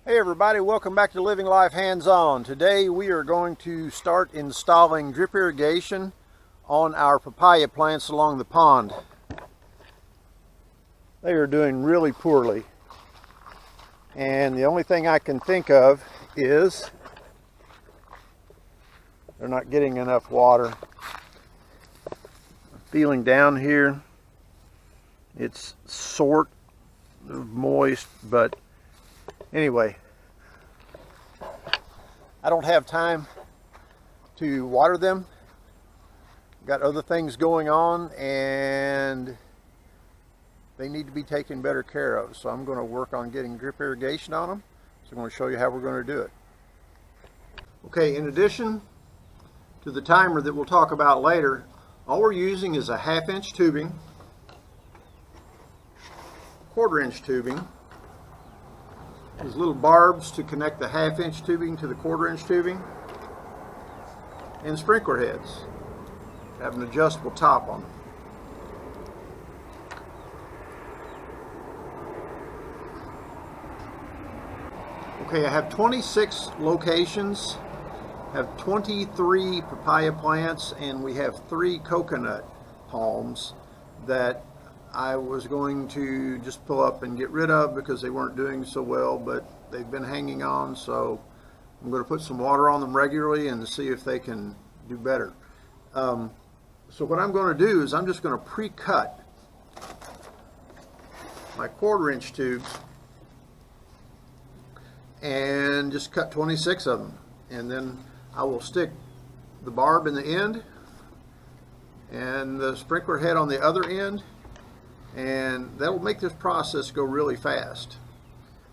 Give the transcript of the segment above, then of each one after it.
Hey everybody, welcome back to Living Life Hands-On. Today we are going to start installing drip irrigation on our papaya plants along the pond. They are doing really poorly, and the only thing I can think of is they're not getting enough water. Feeling down here, it's sort of moist, but anyway, I don't have time to water them. Got other things going on and they need to be taken better care of. So I'm going to work on getting drip irrigation on them. So I'm going to show you how we're going to do it. Okay, in addition to the timer that we'll talk about later, all we're using is a 1/2 inch tubing, 1/4 inch tubing. These little barbs to connect the 1/2 inch tubing to the 1/4 inch tubing, and sprinkler heads have an adjustable top on them. Okay, I have 26 locations, have 23 papaya plants, and we have 3 coconut palms that I was going to just pull up and get rid of because they weren't doing so well, but they've been hanging on, so I'm going to put some water on them regularly and see if they can do better. So what I'm going to do is I'm just going to pre-cut my 1/4 inch tubes and just cut 26 of them, and then I will stick the barb in the end and the sprinkler head on the other end, and that'll make this process go really fast.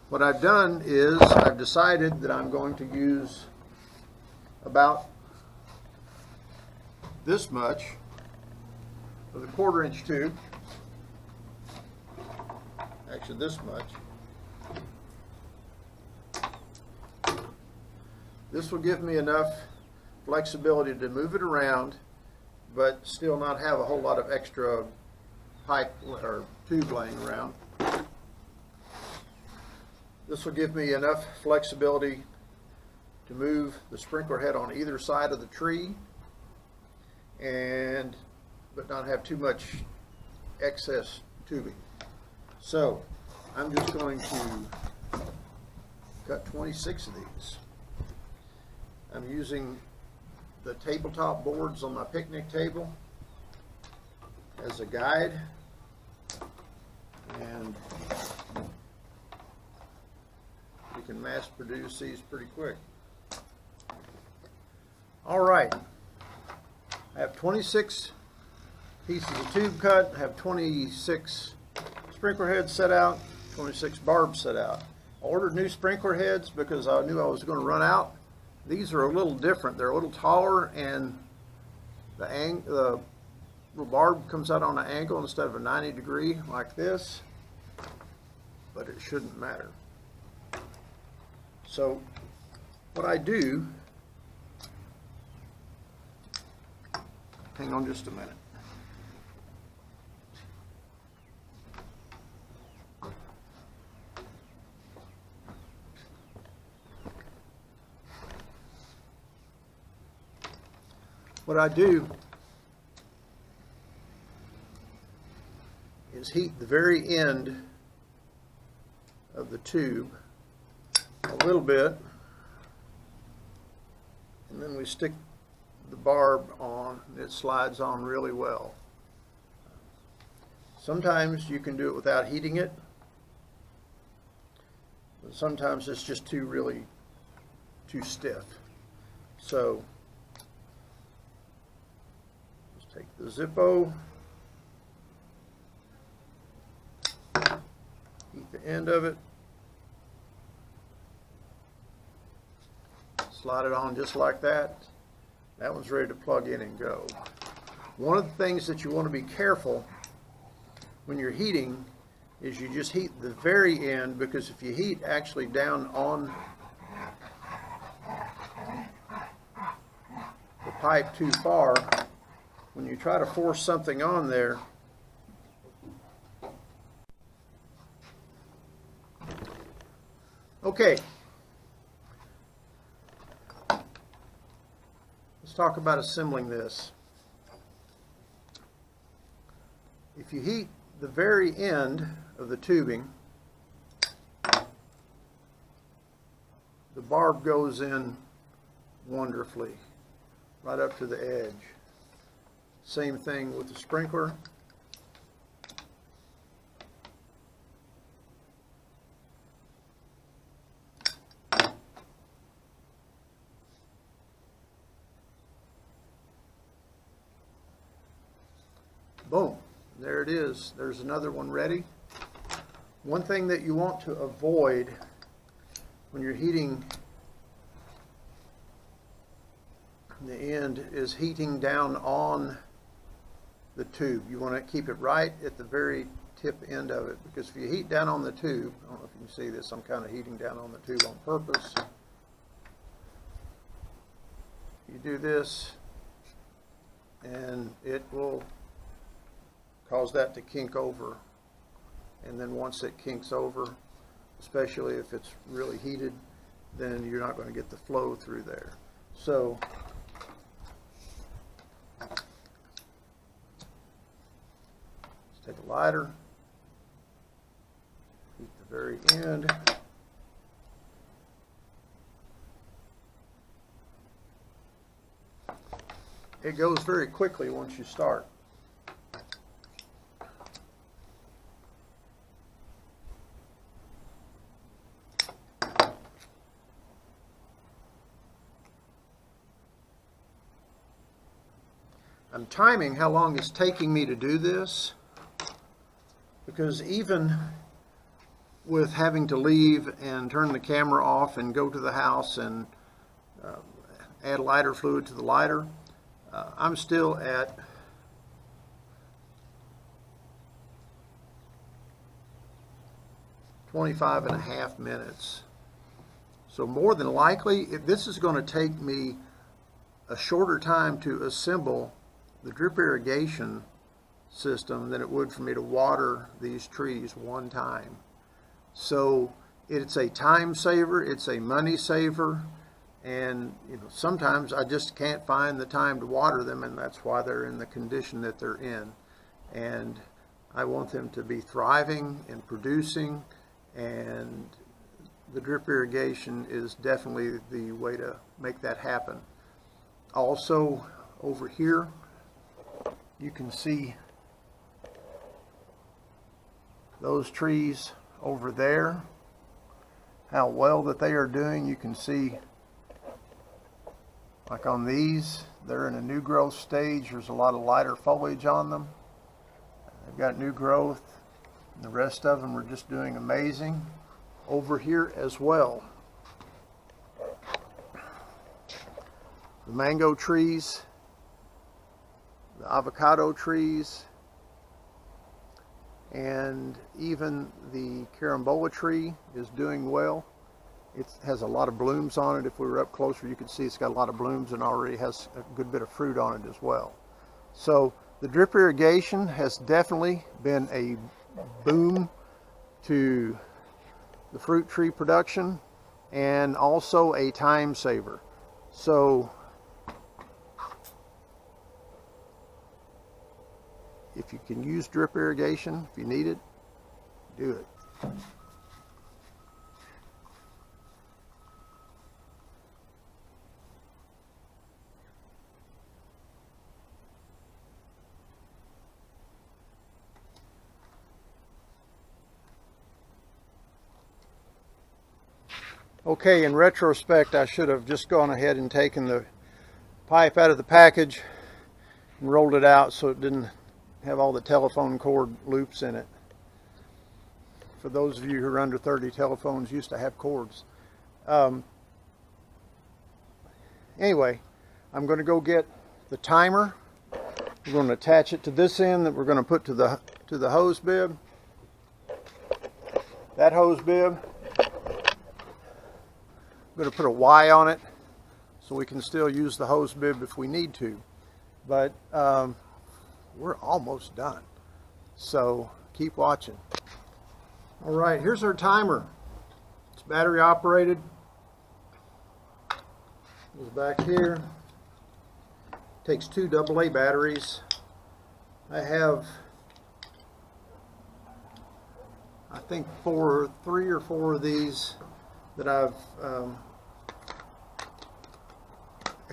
What I've done is I've decided that I'm going to use about this much of the 1/4 inch tube, actually this much. This will give me enough flexibility to move it around but still not have a whole lot of extra pipe or tube laying around. This will give me enough flexibility to move the sprinkler head on either side of the tree but not have too much excess tubing. So I'm just going to cut 26 of these. I'm using the tabletop boards on my picnic table as a guide, and you can mass produce these pretty quick. All right, I have 26 pieces of tube cut, I have 26 sprinkler heads set out, 26 barbs set out. I ordered new sprinkler heads because I knew I was going to run out. These are a little different. They're a little taller, and the barb comes out on an angle instead of a 90-degree like this, but it shouldn't matter. So what I do, hang on just a minute. What I do is heat the very end of the tube a little bit, and then we stick the barb on, and it slides on really well. Sometimes you can do it without heating it, but sometimes it's just too stiff. So take the Zippo, heat the end of it, slide it on just like that. That one's ready to plug in and go. One of the things that you want to be careful when you're heating is you just heat the very end, because if you heat actually down on the pipe too far, when you try to force something on there, okay, Let's talk about assembling this. If you heat the very end of the tubing, the barb goes in wonderfully, right up to the edge. Same thing with the sprinkler. Boom, there it is. There's another one ready. One thing that you want to avoid when you're heating the end is heating down on the tube. You want to keep it right at the very tip end of it, because if you heat down on the tube, I don't know if you can see this, I'm kind of heating down on the tube on purpose. You do this and it will cause that to kink over, and then once it kinks over, especially if it's really heated, then you're not going to get the flow through there. So let's take a lighter, heat the very end. It goes very quickly once you start. I'm timing how long it's taking me to do this, because even with having to leave and turn the camera off and go to the house and add lighter fluid to the lighter, I'm still at 25.5 minutes. So more than likely, this is going to take me a shorter time to assemble the drip irrigation system than it would for me to water these trees one time. So it's a time saver, it's a money saver, and sometimes I just can't find the time to water them, and that's why they're in the condition that they're in. And I want them to be thriving and producing, and the drip irrigation is definitely the way to make that happen. Also over here, you can see those trees over there, how well that they are doing. You can see, like on these, they're in a new growth stage. There's a lot of lighter foliage on them. They've got new growth. The rest of them are just doing amazing. Over here as well, the mango trees, the avocado trees, and even the carambola tree is doing well. It has a lot of blooms on it. If we were up closer, you could see it's got a lot of blooms and already has a good bit of fruit on it as well. So the drip irrigation has definitely been a boom to the fruit tree production, and also a time saver. So if you can use drip irrigation, if you need it, do it. Okay, in retrospect, I should have just gone ahead and taken the pipe out of the package and rolled it out so it didn't have all the telephone cord loops in it. For those of you who are under 30, telephones used to have cords. Anyway, I'm going to go get the timer. We're going to attach it to this end that we're going to put to the hose bib. That hose bib, I'm going to put a Y on it so we can still use the hose bib if we need to. But we're almost done. So keep watching. All right, here's our timer. It's battery operated. Goes back here. Takes 2 AA batteries. I have, I think 3 or 4 of these that I've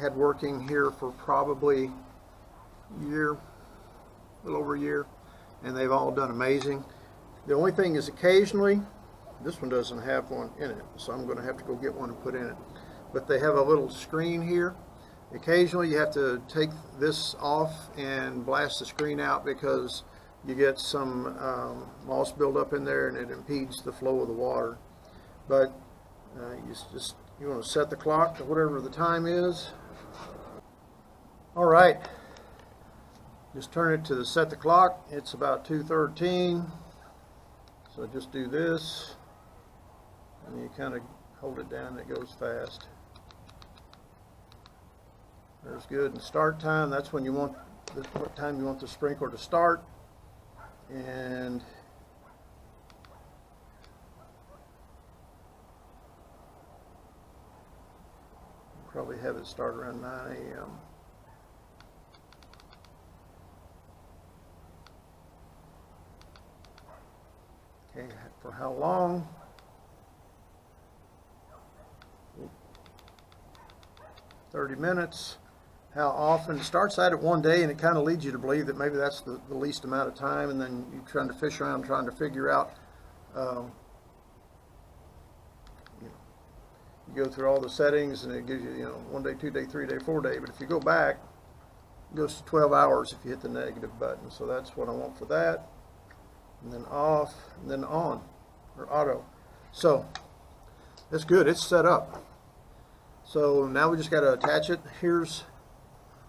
had working here for probably a year, a little over a year, and they've all done amazing. The only thing is occasionally, this one doesn't have one in it, so I'm going to have to go get one and put in it. But they have a little screen here. Occasionally you have to take this off and blast the screen out because you get some moss buildup in there and it impedes the flow of the water. But you want to set the clock to whatever the time is. All right, just turn it to the set the clock. It's about 2:13, so just do this and you kind of hold it down and it goes fast. There's good. And start time, that's when you want what time you want the sprinkler to start. And probably have it start around 9 a.m. Okay, for how long? 30 minutes. How often? It starts out at 1 day and it kind of leads you to believe that maybe that's the least amount of time, and then you're trying to fish around trying to figure out, you go through all the settings and it gives you, 1 day, 2 day, 3 day, 4 day, but if you go back, it goes to 12 hours if you hit the negative button. So that's what I want for that. And then off, and then on, or auto. So that's good, it's set up. So now we just got to attach it. Here's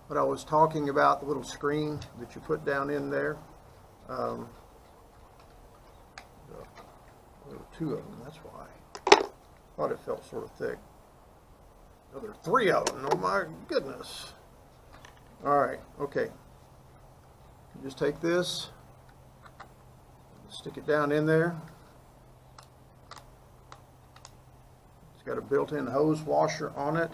what I was talking about, the little screen that you put down in there. There were 2 of them, that's why. Thought it felt sort of thick. Oh, there are 3 of them, oh my goodness. All right, okay. You just take this, stick it down in there. It's got a built-in hose washer on it.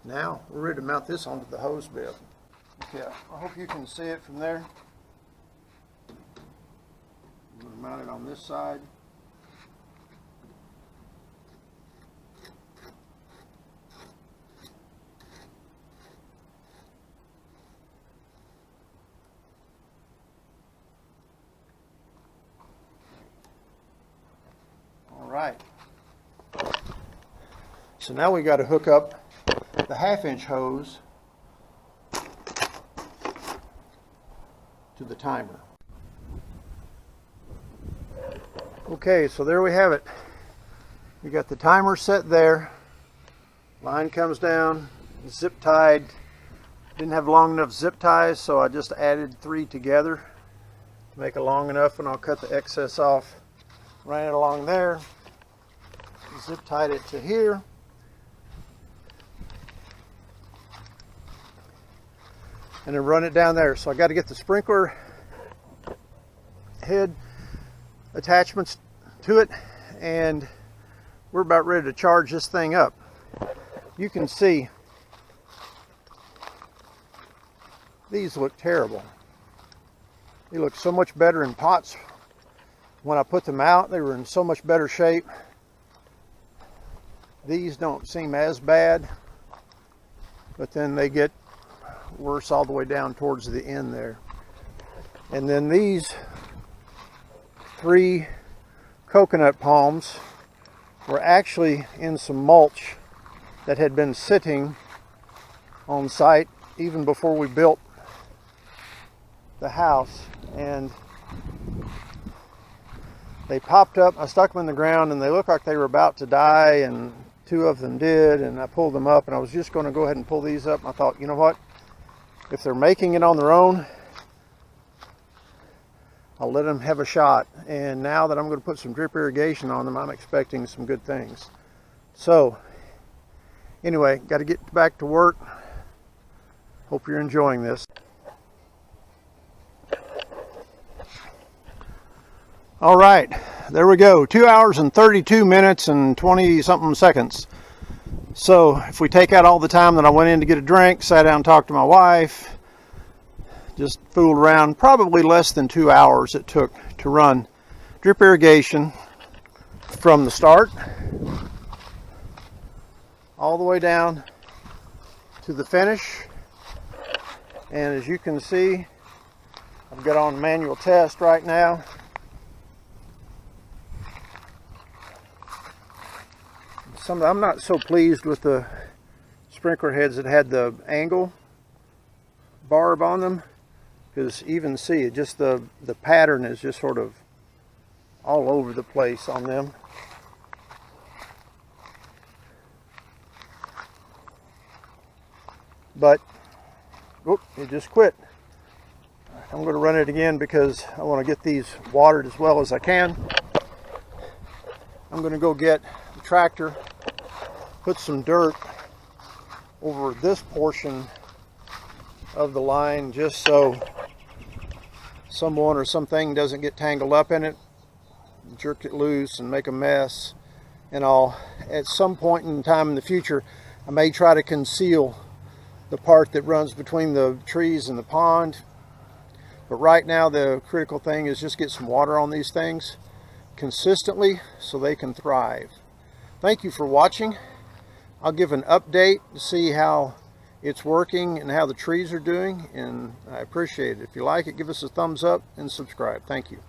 Now we're ready to mount this onto the hose bib. Okay, I hope you can see it from there. I'm going to mount it on this side. Right. So now we got to hook up the 1/2-inch hose to the timer. Okay, so there we have it. We got the timer set there. Line comes down, zip tied. Didn't have long enough zip ties, so I just added 3 together to make it long enough, and I'll cut the excess off. Ran it along there, zip tied it to here, and then run it down there. So I got to get the sprinkler head attachments to it, and we're about ready to charge this thing up. You can see these look terrible. They look so much better in pots. When I put them out, they were in so much better shape. These don't seem as bad, but then they get worse all the way down towards the end there. And then these 3 coconut palms were actually in some mulch that had been sitting on site even before we built the house, and they popped up. I stuck them in the ground and they looked like they were about to die, and 2 of them did, and I pulled them up, and I was just going to go ahead and pull these up, and I thought, you know what, if they're making it on their own, I'll let them have a shot. And now that I'm going to put some drip irrigation on them, I'm expecting some good things. So anyway, got to get back to work. Hope you're enjoying this. All right, there we go. 2 hours and 32 minutes and 20 something seconds. So if we take out all the time that I went in to get a drink, sat down and talked to my wife, just fooled around, probably less than 2 hours it took to run drip irrigation from the start all the way down to the finish. And as you can see, I've got on manual test right now. I'm not so pleased with the sprinkler heads that had the angle barb on them, because even see it, just the pattern is just sort of all over the place on them. But oh, it just quit. I'm going to run it again because I want to get these watered as well as I can. I'm going to go get the tractor, put some dirt over this portion of the line just so someone or something doesn't get tangled up in it, jerk it loose and make a mess and all. At some point in time in the future, I may try to conceal the part that runs between the trees and the pond, but right now the critical thing is just get some water on these things consistently so they can thrive. Thank you for watching. I'll give an update to see how it's working and how the trees are doing, and I appreciate it. If you like it, give us a thumbs up and subscribe. Thank you.